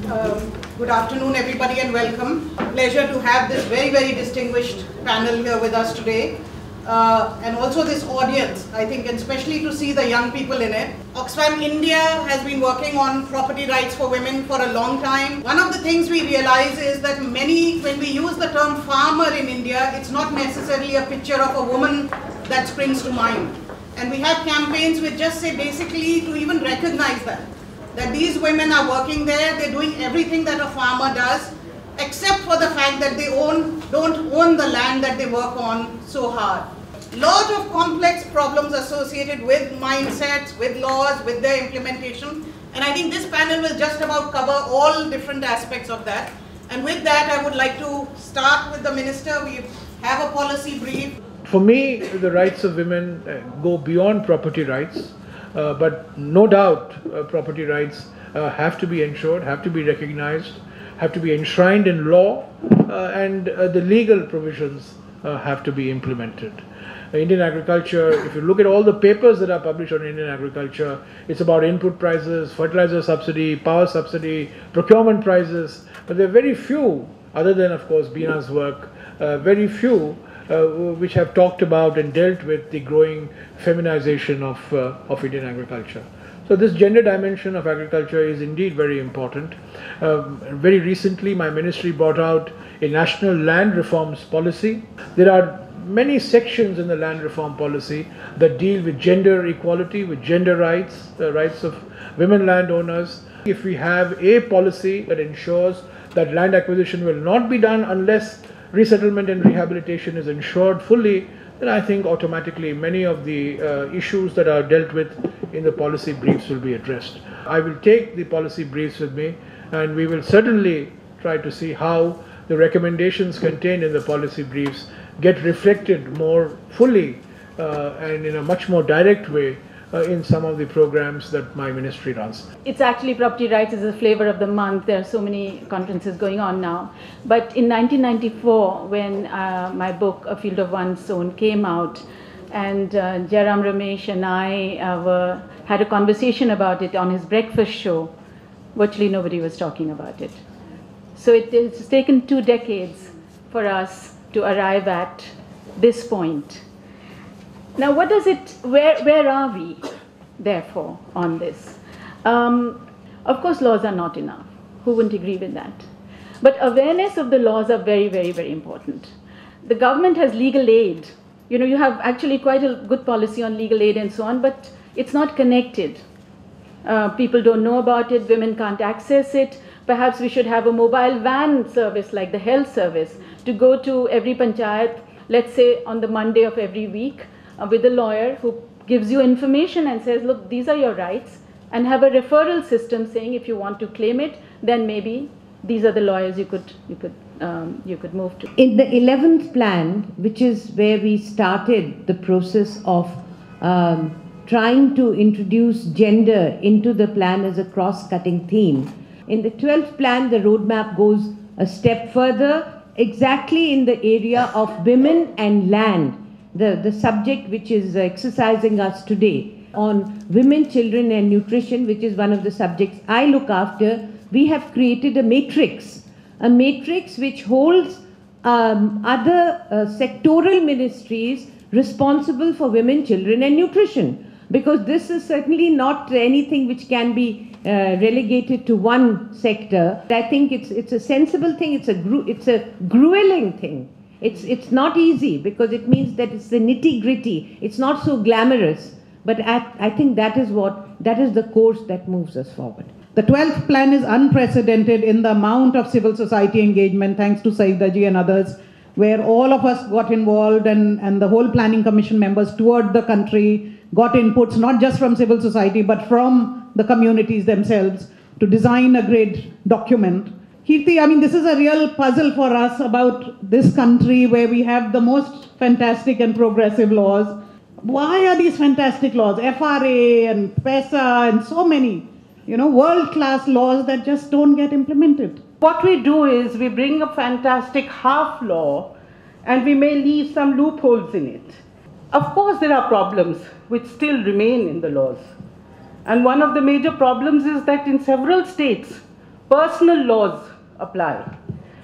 Good afternoon, everybody, and welcome. Pleasure to have this very, very distinguished panel here with us today. And also this audience, I think, and especially to see the young people in it. Oxfam India has been working on property rights for women for a long time. One of the things we realize is that when we use the term farmer in India, it's not necessarily a picture of a woman that springs to mind. And we have campaigns which just say basically to even recognize that these women are working there, they're doing everything that a farmer does, except for the fact that they don't own the land that they work on so hard. Lot of complex problems associated with mindsets, with laws, with their implementation, and I think this panel will just about cover all different aspects of that. And with that, I would like to start with the Minister. We have a policy brief. For me, the rights of women go beyond property rights, but no doubt property rights have to be ensured, have to be recognized, have to be enshrined in law, and the legal provisions have to be implemented. Indian agriculture, if you look at all the papers that are published on Indian agriculture, it's about input prices, fertilizer subsidy, power subsidy, procurement prices, but there are very few, other than of course Bina's work, very few which have talked about and dealt with the growing feminization of Indian agriculture. So this gender dimension of agriculture is indeed very important. Very recently my ministry brought out a national land reforms policy. There are many sections in the land reform policy that deal with gender equality, with gender rights, the rights of women landowners. If we have a policy that ensures that land acquisition will not be done unless resettlement and rehabilitation is ensured fully, then I think automatically many of the issues that are dealt with in the policy briefs will be addressed. I will take the policy briefs with me, and we will certainly try to see how the recommendations contained in the policy briefs get reflected more fully and in a much more direct way in some of the programs that my ministry runs. It's actually property rights is the flavor of the month. There are so many conferences going on now. But in 1994, when my book, A Field of One's Own, came out, and Jairam, Ramesh and I had a conversation about it on his breakfast show, virtually nobody was talking about it. So it's taken 2 decades for us to arrive at this point. Now, where are we, therefore, on this? Of course, laws are not enough. Who wouldn't agree with that? But awareness of the laws are very, very, very important. The government has legal aid. You know, you have actually quite a good policy on legal aid and so on, but it's not connected. People don't know about it, women can't access it. Perhaps we should have a mobile van service like the health service to go to every panchayat, let's say on the Monday of every week, with a lawyer who gives you information and says, look, these are your rights, and have a referral system saying if you want to claim it, then maybe these are the lawyers you could move to. In the 11th plan, which is where we started the process of trying to introduce gender into the plan as a cross-cutting theme, in the 12th plan, the roadmap goes a step further, exactly in the area of women and land. The subject which is exercising us today on women, children and nutrition, which is one of the subjects I look after, we have created a matrix which holds other sectoral ministries responsible for women, children and nutrition. Because this is certainly not anything which can be relegated to one sector. I think it's a sensible thing, it's a grueling thing. It's not easy because it means that it's the nitty-gritty. It's not so glamorous, but I think that is the course that moves us forward. The 12th plan is unprecedented in the amount of civil society engagement, thanks to Saidaji and others, where all of us got involved and the whole planning commission members toured the country, got inputs not just from civil society but from the communities themselves to design a great document. Kirti, I mean, this is a real puzzle for us about this country where we have the most fantastic and progressive laws. Why are these fantastic laws, FRA and PESA and so many, world-class laws that just don't get implemented? What we do is we bring a fantastic half law and we may leave some loopholes in it. Of course, there are problems which still remain in the laws. And one of the major problems is that in several states, personal laws apply.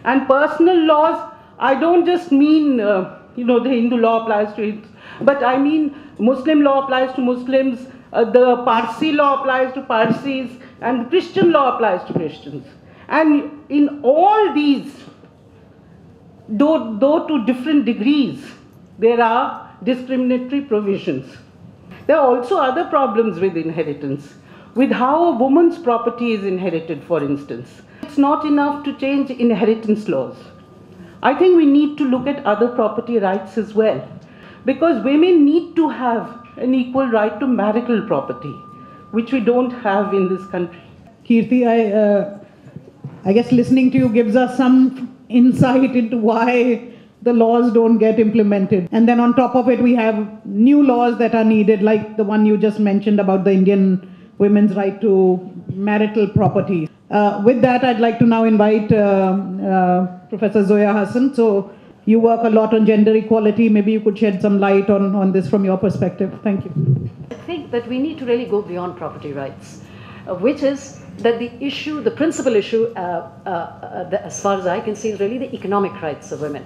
And personal laws, I don't just mean, the Hindu law applies to it, but I mean Muslim law applies to Muslims, the Parsi law applies to Parsis, and Christian law applies to Christians. And in all these, though to different degrees, there are discriminatory provisions. There are also other problems with inheritance, with how a woman's property is inherited, for instance. It's not enough to change inheritance laws. I think we need to look at other property rights as well, because women need to have an equal right to marital property, which we don't have in this country. Kirti, I guess listening to you gives us some insight into why the laws don't get implemented. And then on top of it, we have new laws that are needed, like the one you just mentioned about the Indian women's right to marital property. With that, I'd like to now invite Professor Zoya Hassan. So you work a lot on gender equality. Maybe you could shed some light on this from your perspective. Thank you. I think that we need to really go beyond property rights, which is that the principal issue, as far as I can see, is really the economic rights of women,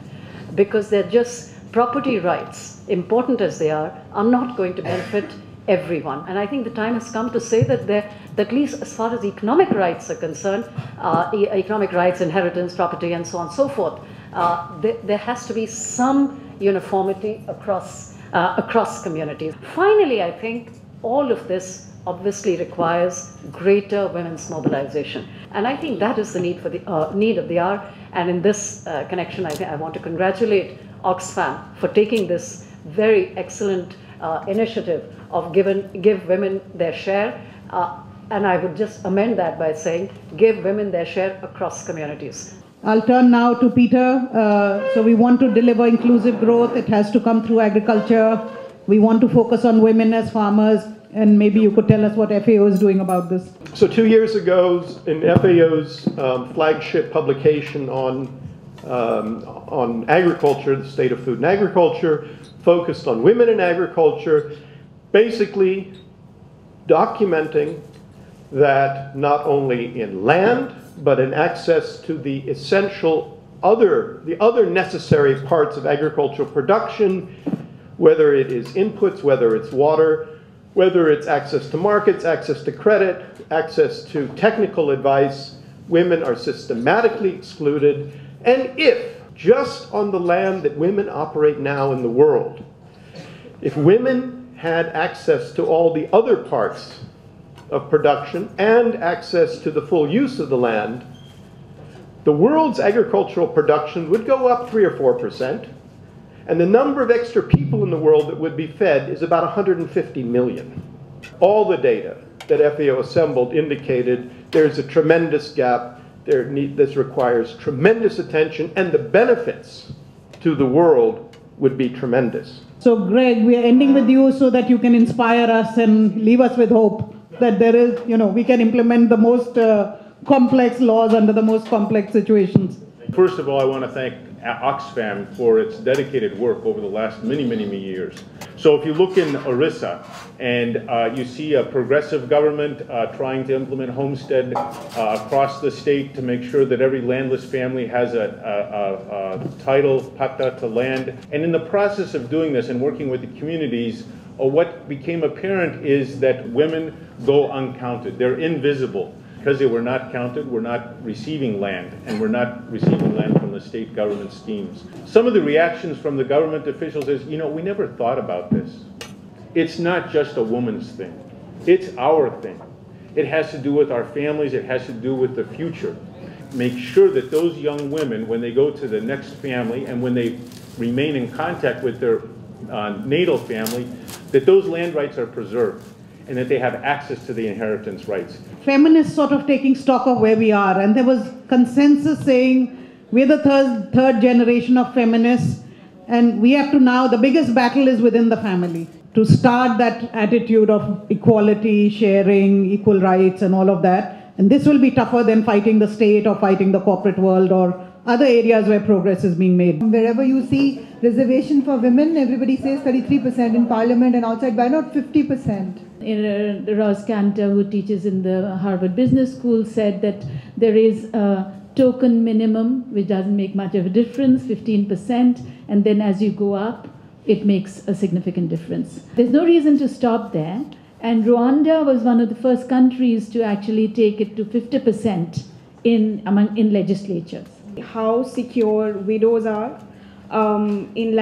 because they're just property rights, important as they are not going to benefit everyone. And I think the time has come to say that at least as far as economic rights are concerned, economic rights, inheritance, property, and so on and so forth, there has to be some uniformity across communities. Finally, I think all of this obviously requires greater women's mobilization. And I think that is the need of the hour. And in this connection, I want to congratulate Oxfam for taking this very excellent initiative of give women their share. And I would just amend that by saying, give women their share across communities. I'll turn now to Peter. So we want to deliver inclusive growth. It has to come through agriculture. We want to focus on women as farmers. And maybe you could tell us what FAO is doing about this. So 2 years ago, in FAO's flagship publication on agriculture, the state of food and agriculture, focused on women in agriculture, basically documenting that not only in land, but in access to the essential the other necessary parts of agricultural production, whether it is inputs, whether it's water, whether it's access to markets, access to credit, access to technical advice, women are systematically excluded. And if, just on the land that women operate now in the world, if women had access to all the other parts of production and access to the full use of the land, the world's agricultural production would go up 3 or 4%. And the number of extra people in the world that would be fed is about 150 million. All the data that FAO assembled indicated there's a tremendous gap. This requires tremendous attention, and the benefits to the world would be tremendous. So Greg, we are ending with you so that you can inspire us and leave us with hope that there is, we can implement the most complex laws under the most complex situations. First of all, I want to thank Oxfam for its dedicated work over the last many years. So if you look in Orissa and you see a progressive government trying to implement homestead across the state to make sure that every landless family has a title, pata, to land. And in the process of doing this and working with the communities, what became apparent is that women go uncounted. They're invisible. Because they were not counted, we're not receiving land, and we're not receiving land from the state government schemes. Some of the reactions from the government officials is, we never thought about this. It's not just a woman's thing. It's our thing. It has to do with our families. It has to do with the future. Make sure that those young women, when they go to the next family and when they remain in contact with their natal family, that those land rights are preserved and that they have access to the inheritance rights. Feminists sort of taking stock of where we are, and there was consensus saying we're the third generation of feminists, and we have to now, the biggest battle is within the family, to start that attitude of equality, sharing, equal rights and all of that. And this will be tougher than fighting the state or fighting the corporate world or other areas where progress is being made. Wherever you see reservation for women, everybody says 33% in parliament, and outside, why not 50%? Ross Cantor, who teaches in the Harvard Business School, said that There is a token minimum, which doesn't make much of a difference, 15%, and then as you go up, it makes a significant difference. There's no reason to stop there, and Rwanda was one of the first countries to actually take it to 50% in legislatures. How secure widows are in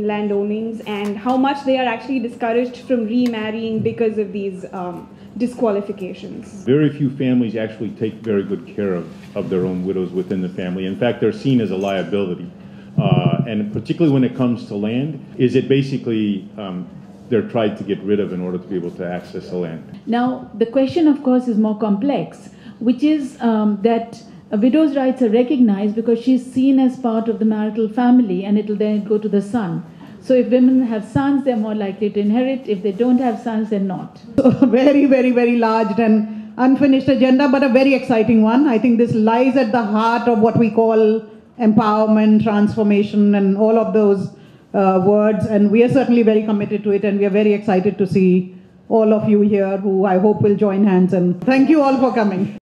landownings, and how much they are actually discouraged from remarrying because of these disqualifications. Very few families actually take very good care of their own widows within the family. In fact, they're seen as a liability. And particularly when it comes to land, is it basically they're tried to get rid of in order to be able to access the land. Now, the question, of course, is more complex, which is that a widow's rights are recognized because she's seen as part of the marital family, and it'll then go to the son. So if women have sons, they're more likely to inherit. If they don't have sons, they're not. So very, very, very large and unfinished agenda, but a very exciting one. I think this lies at the heart of what we call empowerment, transformation, and all of those words. And we are certainly very committed to it, and we are very excited to see all of you here who I hope will join hands. And thank you all for coming.